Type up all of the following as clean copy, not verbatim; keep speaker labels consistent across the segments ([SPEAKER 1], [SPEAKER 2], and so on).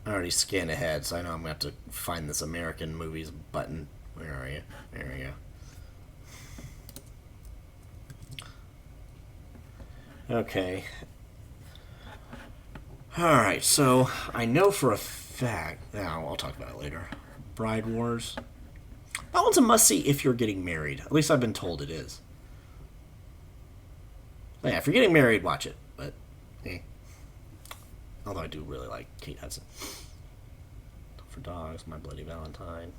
[SPEAKER 1] I already scanned ahead, so I know I'm going to have to find this American movies button. Where are you? There we go. Okay. Alright, so I know for a fact. Now, I'll talk about it later. Bride Wars. That one's a must see if you're getting married. At least I've been told it is. But yeah, if you're getting married, watch it. But, eh. Although I do really like Kate Hudson. For Dogs, My Bloody Valentine.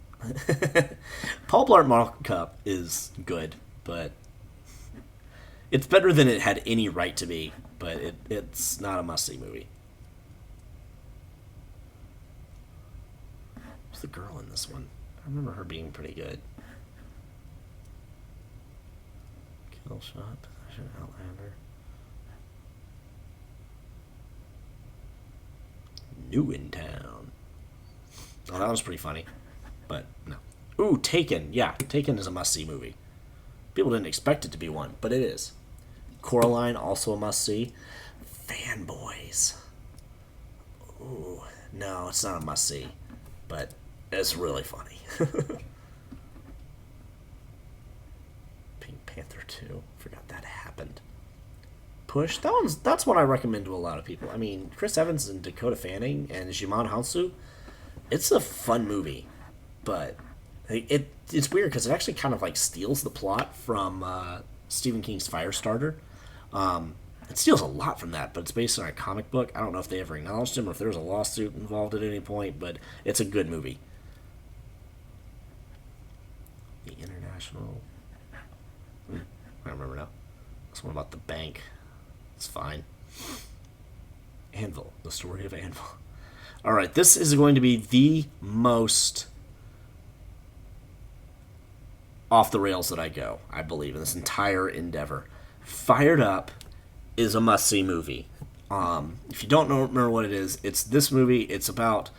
[SPEAKER 1] Paul Blart Mall Cop is good, but it's better than it had any right to be. But it's not a must-see movie. Who's the girl in this one? I remember her being pretty good. Kill Shot, Possession, Outlander. New in Town. Oh, that was pretty funny. But, no. Ooh, Taken. Yeah, Taken is a must-see movie. People didn't expect it to be one, but it is. Coraline, also a must-see. Fanboys. Ooh, no, it's not a must-see. But it's really funny. Pink Panther 2. Forgot that happened. Push. That's what I recommend to a lot of people. I mean, Chris Evans and Dakota Fanning and Jimon Hansu. It's a fun movie, but it's weird because it actually kind of like steals the plot from Stephen King's Firestarter. It steals a lot from that, but it's based on a comic book. I don't know if they ever acknowledged him or if there was a lawsuit involved at any point, but it's a good movie. The International. I remember now. This one about the bank. It's fine. Anvil. The story of Anvil. All right, this is going to be the most off the rails that I go, I believe, in this entire endeavor. Fired Up is a must-see movie. If you don't remember what it is, it's this movie. It's about,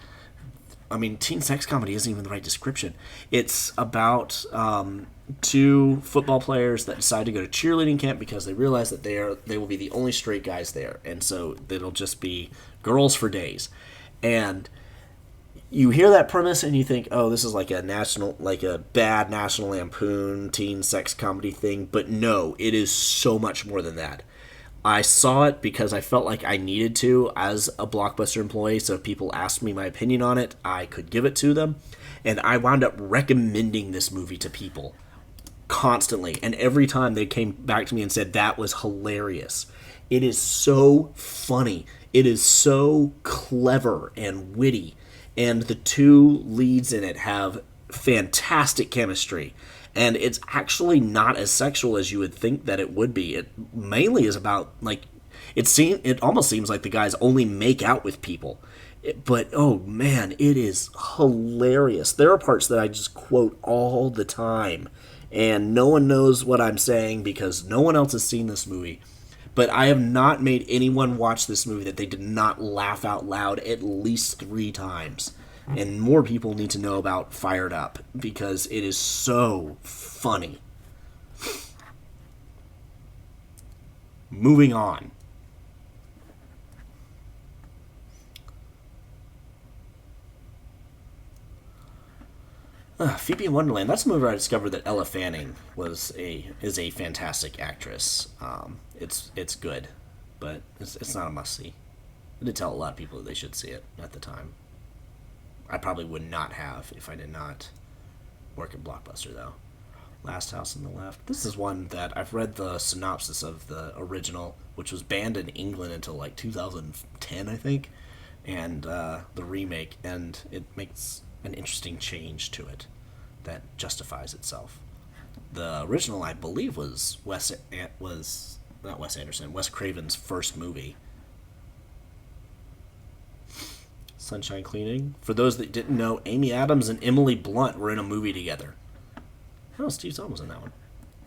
[SPEAKER 1] I mean, teen sex comedy isn't even the right description. It's about two football players that decide to go to cheerleading camp because they realize that they will be the only straight guys there, and so it'll just be girls for days. And you hear that premise and you think, oh, this is like a bad National Lampoon teen sex comedy thing. But no, it is so much more than that. I saw it because I felt like I needed to as a Blockbuster employee. So if people asked me my opinion on it, I could give it to them. And I wound up recommending this movie to people constantly. And every time they came back to me and said, that was hilarious. It is so funny. It is so clever and witty, and the two leads in it have fantastic chemistry. And it's actually not as sexual as you would think that it would be. It mainly is about, like, it almost seems like the guys only make out with people. But oh man, it is hilarious. There are parts that I just quote all the time, and no one knows what I'm saying because no one else has seen this movie. But I have not made anyone watch this movie that they did not laugh out loud at least 3 times. And more people need to know about Fired Up because it is so funny. Moving on. Phoebe in Wonderland. That's a movie where I discovered that Ella Fanning is a fantastic actress. It's good, but it's not a must see. I did tell a lot of people that they should see it at the time. I probably would not have if I did not work at Blockbuster though. Last House on the Left. This is one that I've read the synopsis of the original, which was banned in England until like 2010, I think, and the remake, and it makes an interesting change to it that justifies itself. The original, I believe, was not Wes Anderson, Wes Craven's first movie. Sunshine Cleaning. For those that didn't know, Amy Adams and Emily Blunt were in a movie together. Oh, Steve Zahn was in that one.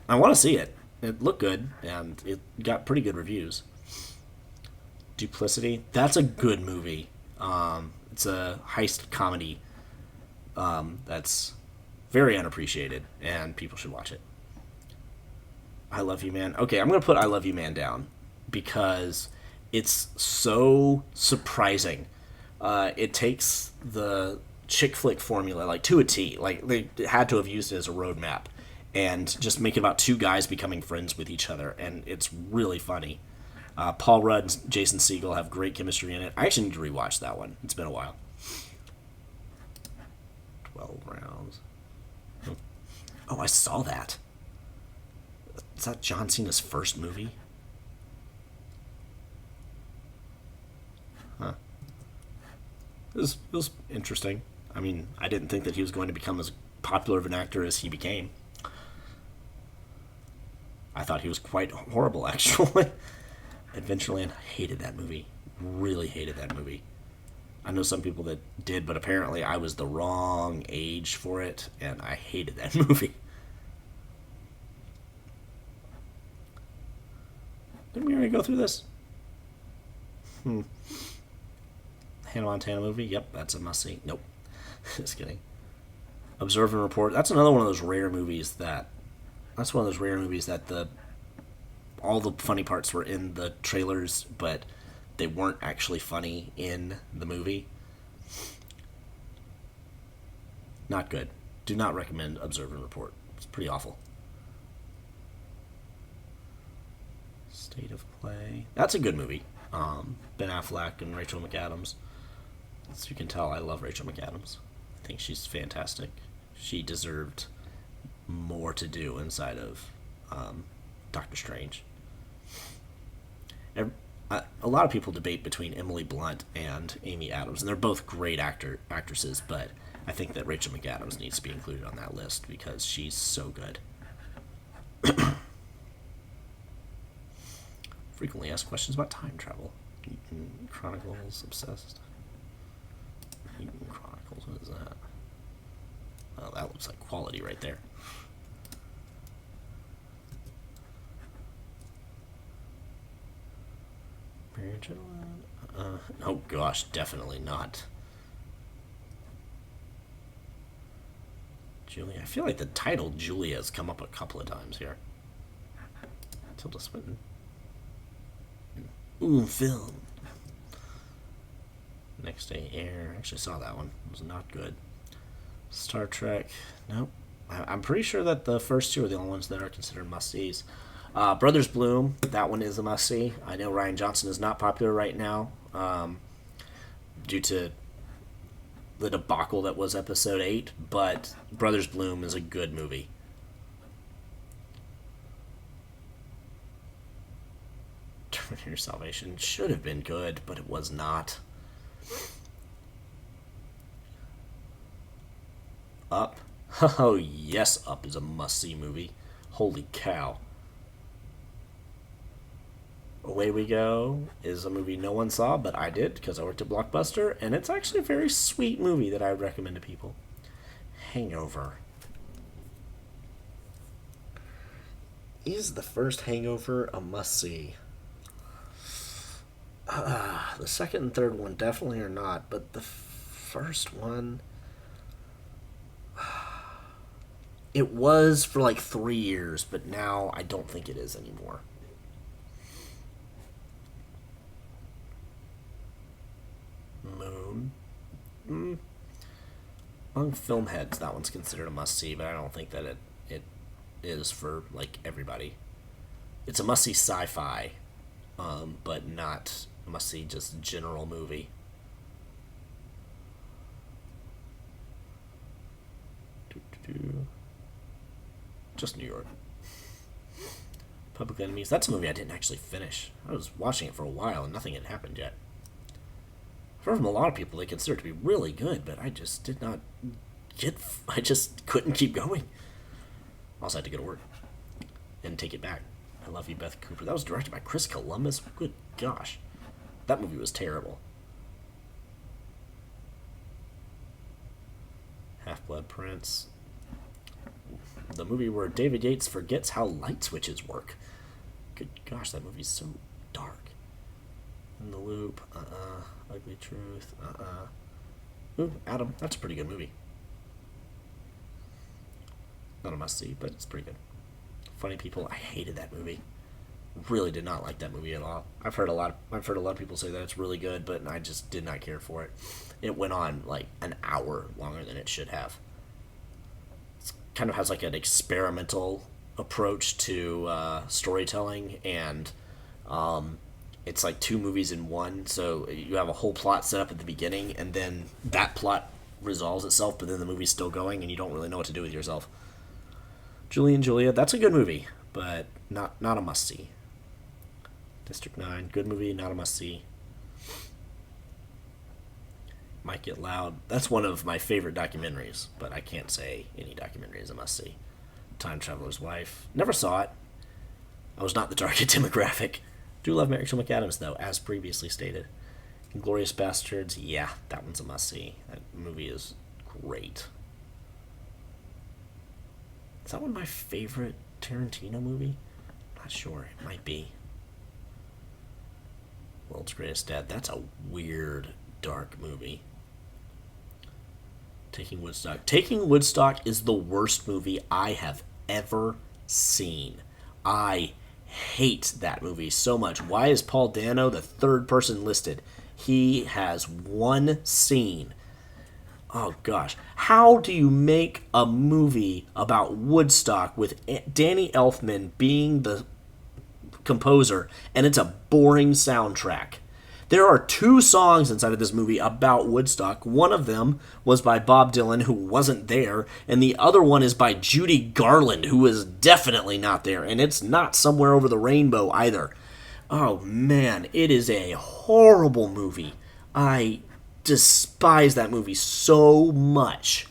[SPEAKER 1] I want to see it. It looked good, and it got pretty good reviews. Duplicity. That's a good movie. It's a heist comedy that's very unappreciated, and people should watch it. I Love You Man. Okay, I'm going to put I Love You Man down because it's so surprising. It takes the chick flick formula like to a T. Like they had to have used it as a roadmap, and just make it about two guys becoming friends with each other, and it's really funny. Paul Rudd and Jason Segel have great chemistry in it. I actually need to rewatch that one. It's been a while. 12 rounds. Oh, I saw that. Is that John Cena's first movie? Huh. It was interesting. I mean, I didn't think that he was going to become as popular of an actor as he became. I thought he was quite horrible, actually. Adventureland, hated that movie. Really hated that movie. I know some people that did, but apparently I was the wrong age for it, and I hated that movie. Didn't we already go through this? Hannah Montana movie? Yep, that's a must-see. Nope. Just kidding. Observe and Report. That's another one of those rare movies that... That's one of those rare movies that all the funny parts were in the trailers, but they weren't actually funny in the movie. Not good. Do not recommend Observe and Report. It's pretty awful. State of Play. That's a good movie. Ben Affleck and Rachel McAdams. As you can tell, I love Rachel McAdams. I think she's fantastic. She deserved more to do inside of Doctor Strange. A lot of people debate between Emily Blunt and Amy Adams, and they're both great actresses, but I think that Rachel McAdams needs to be included on that list because she's so good. Frequently asked questions about time travel. Eaton Chronicles, obsessed. Eaton Chronicles, what is that? Oh, that looks like quality right there. Oh gosh, definitely not. Julia. I feel like the title Julia has come up a couple of times here. Tilda Swinton. Ooh, film. Next Day Air. I actually saw that one. It was not good. Star Trek. Nope. I'm pretty sure that the first two are the only ones that are considered must-sees. Brothers Bloom. That one is a must-see. I know Rian Johnson is not popular right now due to the debacle that was episode 8, but Brothers Bloom is a good movie. Terminator Salvation should have been good, but it was not. Up? Oh, yes, Up is a must-see movie. Holy cow. Away We Go is a movie no one saw, but I did because I worked at Blockbuster, and it's actually a very sweet movie that I would recommend to people. Hangover. Is the first Hangover a must-see? The second and third one definitely are not, but the first one... It was for like 3 years, but now I don't think it is anymore. Moon. Among film heads, that one's considered a must-see, but I don't think that it is for like everybody. It's a must-see sci-fi, but not a must-see just general movie. Just New York. Public Enemies. That's a movie I didn't actually finish. I was watching it for a while and nothing had happened yet. I've heard from a lot of people they consider it to be really good, but I just did not get... I just couldn't keep going. Also had to go to work and take it back. I Love You, Beth Cooper. That was directed by Chris Columbus. Good gosh. That movie was terrible. Half-Blood Prince. The movie where David Yates forgets how light switches work. Good gosh, that movie's so dark. In the Loop. Ugly Truth. Ooh, Adam. That's a pretty good movie. Not a must-see, but it's pretty good. Funny People. I hated that movie. Really did not like that movie at all. I've heard a lot of people say that it's really good, but I just did not care for it. It went on like an hour longer than it should have. Kind of has like an experimental approach to storytelling, and it's like two movies in one. So you have a whole plot set up at the beginning, and then that plot resolves itself, but then the movie's still going, and you don't really know what to do with yourself. Julie and Julia, that's a good movie, but not a must see. District 9, good movie, not a must see. Might Get Loud. That's one of my favorite documentaries, but I can't say any documentary is a must see. Time Traveler's Wife. Never saw it. I was not the target demographic. Do love Rachel McAdams, though, as previously stated. Inglourious Bastards. Yeah, that one's a must see. That movie is great. Is that one my favorite Tarantino movie? Not sure. It might be. World's Greatest Dad. That's a weird, dark movie. Taking Woodstock. Taking Woodstock is the worst movie I have ever seen. I hate that movie so much. Why is Paul Dano the third person listed? He has one scene. Oh gosh. How do you make a movie about Woodstock with Danny Elfman being the composer and it's a boring soundtrack? There are two songs inside of this movie about Woodstock. One of them was by Bob Dylan, who wasn't there, and the other one is by Judy Garland, who is definitely not there, and it's not Somewhere Over the Rainbow either. Oh man, it is a horrible movie. I despise that movie so much.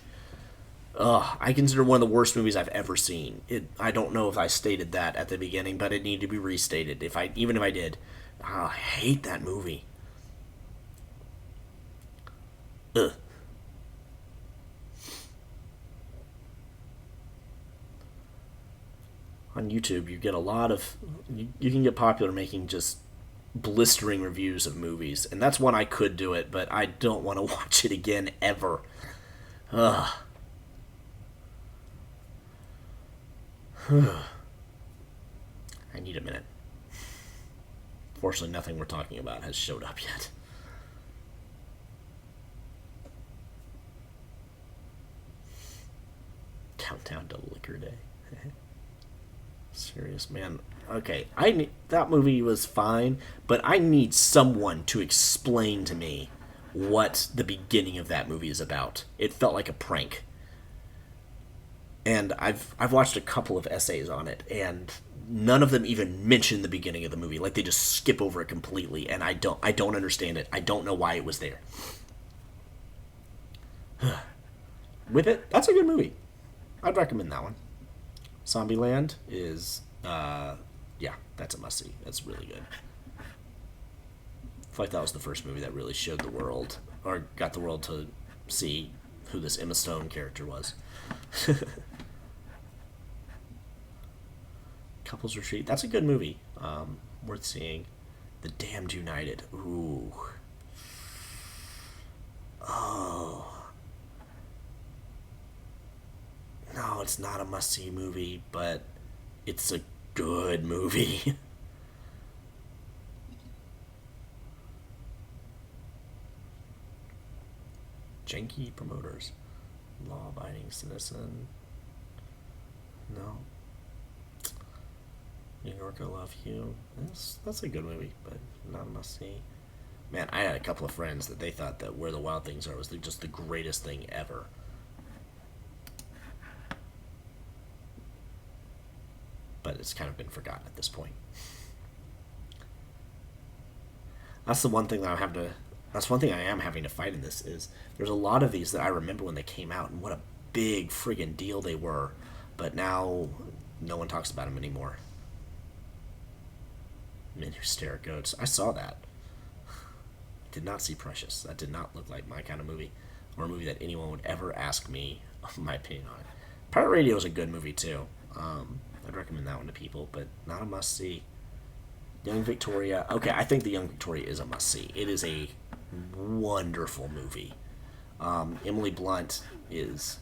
[SPEAKER 1] I consider it one of the worst movies I've ever seen. I don't know if I stated that at the beginning, but it needed to be restated. Even if I did, I hate that movie. Ugh. On YouTube, you get a lot of you can get popular making just blistering reviews of movies, and that's one I could do it, but I don't want to watch it again ever. Ugh. I need a minute. Fortunately, nothing we're talking about has showed up yet. Countdown to Liquor Day. Serious man. Okay, that movie was fine, but I need someone to explain to me what the beginning of that movie is about. It felt like a prank. And I've watched a couple of essays on it, and none of them even mention the beginning of the movie. Like, they just skip over it completely, and I don't understand it. I don't know why it was there. With it, that's a good movie. I'd recommend that one. Zombieland is, yeah, that's a must-see. That's really good. I feel like that was the first movie that really showed the world, or got the world to see who this Emma Stone character was. Couples Retreat. That's a good movie. Worth seeing. The Damned United. Ooh. Oh. No, it's not a must-see movie, but it's a good movie. Janky Promoters. Law-abiding citizen. No. New York, I Love You. That's a good movie, but not a must-see. Man, I had a couple of friends that they thought that Where the Wild Things Are was just the greatest thing ever. But it's kind of been forgotten at this point. That's the one thing that that's one thing I am having to fight in this, is there's a lot of these that I remember when they came out and what a big friggin' deal they were, but now no one talks about them anymore. Men Who Stare at Goats. I saw that. Did not see Precious. That did not look like my kind of movie, or a movie that anyone would ever ask me my opinion on it. Pirate Radio is a good movie too. I'd recommend that one to people, but not a must-see. Young Victoria. Okay, I think The Young Victoria is a must-see. It is a wonderful movie. Emily Blunt is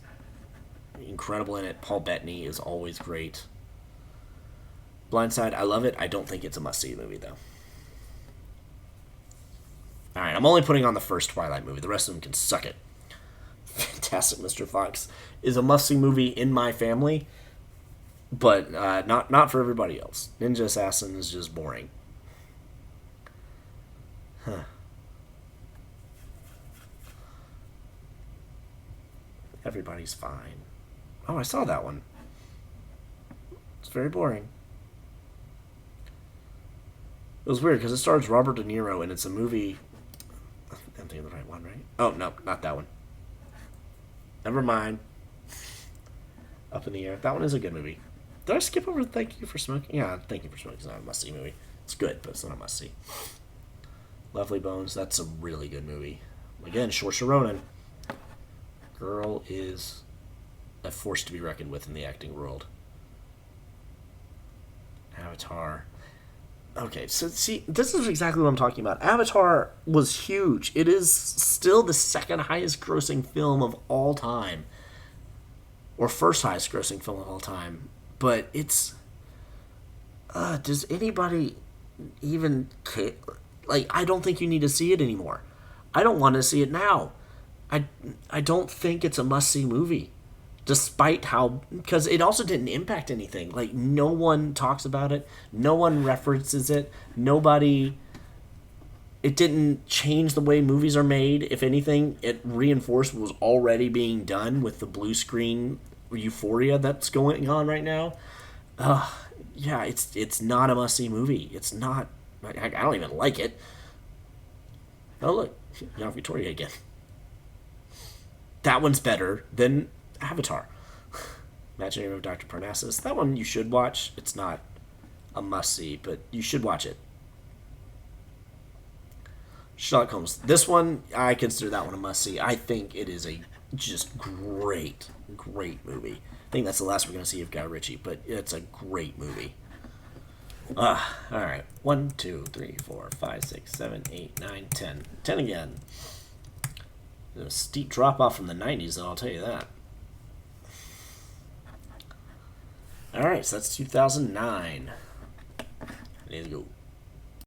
[SPEAKER 1] incredible in it. Paul Bettany is always great. Blindside, I love it. I don't think it's a must-see movie, though. Alright, I'm only putting on the first Twilight movie. The rest of them can suck it. Fantastic Mr. Fox is a must-see movie in my family, but not for everybody else. Ninja Assassin is just boring. Huh. Everybody's Fine. Oh, I saw that one. It's very boring. It was weird because it stars Robert De Niro and it's a movie. I'm thinking of the right one, right? Oh, no, not that one. Never mind. Up in the Air. That one is a good movie. Did I skip over Thank You for Smoking? Yeah, Thank You for Smoking is not a must-see movie. It's good, but it's not a must-see. Lovely Bones. That's a really good movie. Again, Saoirse Ronan. Girl is a force to be reckoned with in the acting world. Avatar. Okay, so see, this is exactly what I'm talking about. Avatar was huge. It is still the second highest grossing film of all time. Or first highest grossing film of all time. But it's... does anybody even care? Like, I don't think you need to see it anymore. I don't want to see it now. I don't think it's a must-see movie. Despite how... Because it also didn't impact anything. Like, no one talks about it. No one references it. Nobody... It didn't change the way movies are made. If anything, it reinforced what was already being done with the blue screen euphoria that's going on right now. Yeah, it's not a must-see movie. It's not... I don't even like it. Oh, look. Young Victoria again. That one's better than Avatar. Imaginary of Dr. Parnassus. That one you should watch. It's not a must-see, but you should watch it. Sherlock Holmes. This one, I consider that one a must-see. I think it is a just great, great movie. I think that's the last we're going to see of Guy Ritchie, but it's a great movie. Alright. 1, 2, 3, 4, 5, 6, 7, 8, 9, 10. 10 again. There's a steep drop-off from the 90s, though, I'll tell you that. Alright, so that's 2009. Let's go.